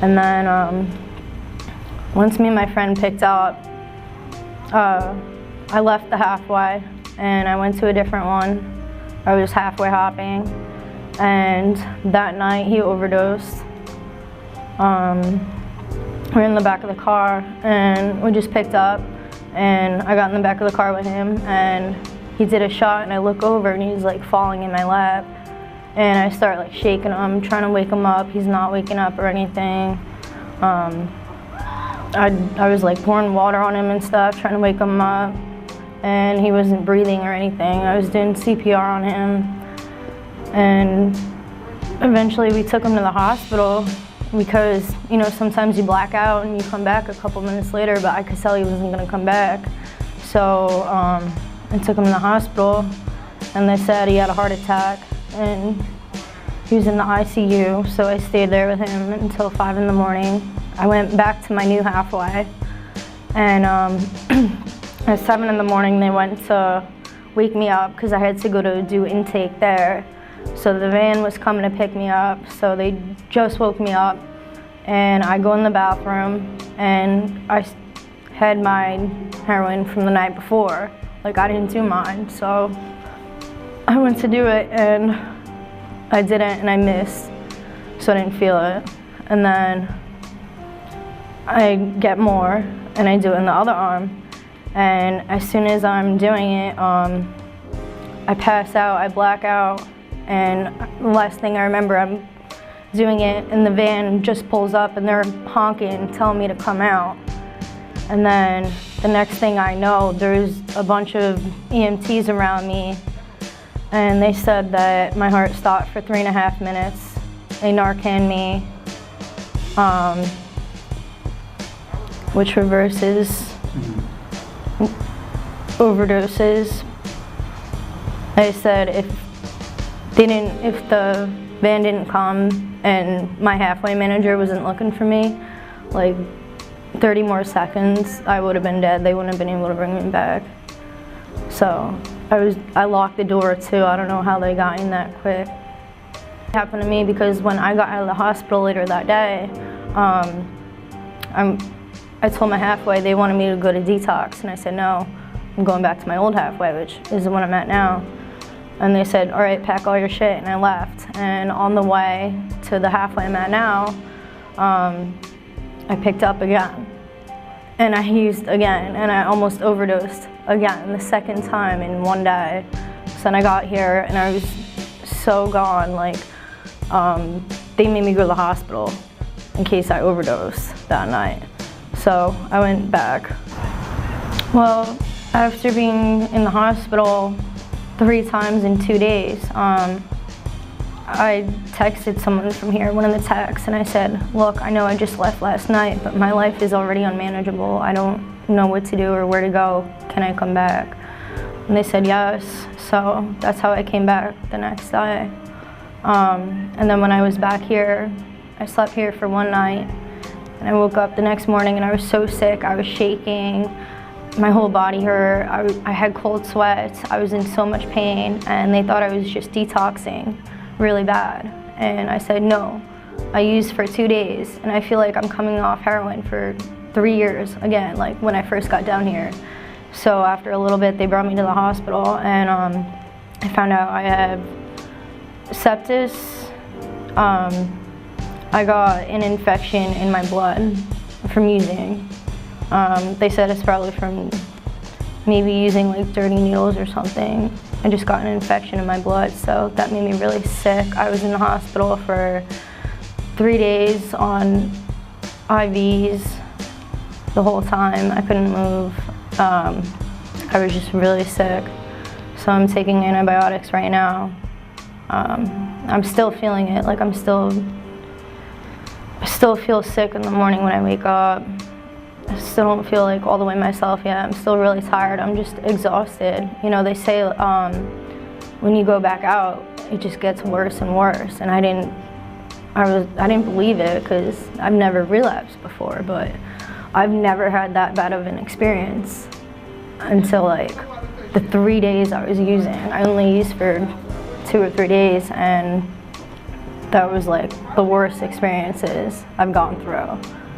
And then once me and my friend picked up, I left the halfway and I went to a different one. I was halfway hopping, and that night he overdosed. We were in the back of the car and we just picked up, and I got in the back of the car with him, and he did a shot, and I look over and he's like falling in my lap, and I start like shaking him, trying to wake him up. He's not waking up or anything. I was like pouring water on him and stuff, trying to wake him up, and he wasn't breathing or anything. I was doing CPR on him, and eventually we took him to the hospital because, you know, sometimes you black out and you come back a couple minutes later, but I could tell he wasn't gonna come back. So I took him to the hospital, and they said he had a heart attack and he was in the ICU, so I stayed there with him until 5 in the morning. I went back to my new halfway, and at 7 in the morning they went to wake me up because I had to go to do intake there. So the van was coming to pick me up, so they just woke me up, and I go in the bathroom and I had my heroin from the night before. Like, I didn't do mine, so I went to do it and I didn't, and I missed, so I didn't feel it. And then I get more and I do it in the other arm, and as soon as I'm doing it, I pass out, I black out, and the last thing I remember, I'm doing it and the van just pulls up and they're honking, telling me to come out. And then the next thing I know, there's a bunch of EMTs around me, and they said that my heart stopped for 3.5 minutes. They Narcan me, which reverses overdoses. They said if the van didn't come and my halfway manager wasn't looking for me, like 30 more seconds, I would have been dead. They wouldn't have been able to bring me back. So I locked the door too. I don't know how they got in that quick. It happened to me because when I got out of the hospital later that day, I told my halfway they wanted me to go to detox, and I said no, I'm going back to my old halfway, which is the one I'm at now. And they said, all right, pack all your shit, and I left. And on the way to the halfway I'm at now, I picked up again, and I used again, and I almost overdosed again, the second time in one day. So then I got here, and I was so gone, like, they made me go to the hospital in case I overdosed that night. So I went back. Well, after being in the hospital 3 times in 2 days, I texted someone from here, one of the texts, and I said, look, I know I just left last night, but my life is already unmanageable. I don't know what to do or where to go. Can I come back? And they said yes, so that's how I came back the next day. And then when I was back here, I slept here for one night, and I woke up the next morning and I was so sick. I was shaking, my whole body hurt, I had cold sweats, I was in so much pain, and they thought I was just detoxing really bad. And I said no. I used for 2 days, and I feel like I'm coming off heroin for 3 years again, like when I first got down here. So after a little bit, they brought me to the hospital, and I found out I have sepsis. I got an infection in my blood from using. They said it's probably from maybe using like dirty needles or something. I just got an infection in my blood, so that made me really sick. I was in the hospital for 3 days on IVs the whole time. I couldn't move. I was just really sick. So I'm taking antibiotics right now. I'm still feeling it, like I still feel sick in the morning when I wake up. I still don't feel like all the way myself yet. I'm still really tired. I'm just exhausted. You know, they say when you go back out, it just gets worse and worse. And I didn't believe it because I've never relapsed before, but I've never had that bad of an experience until like the 3 days I was using. I only used for 2 or 3 days, and that was like the worst experiences I've gone through.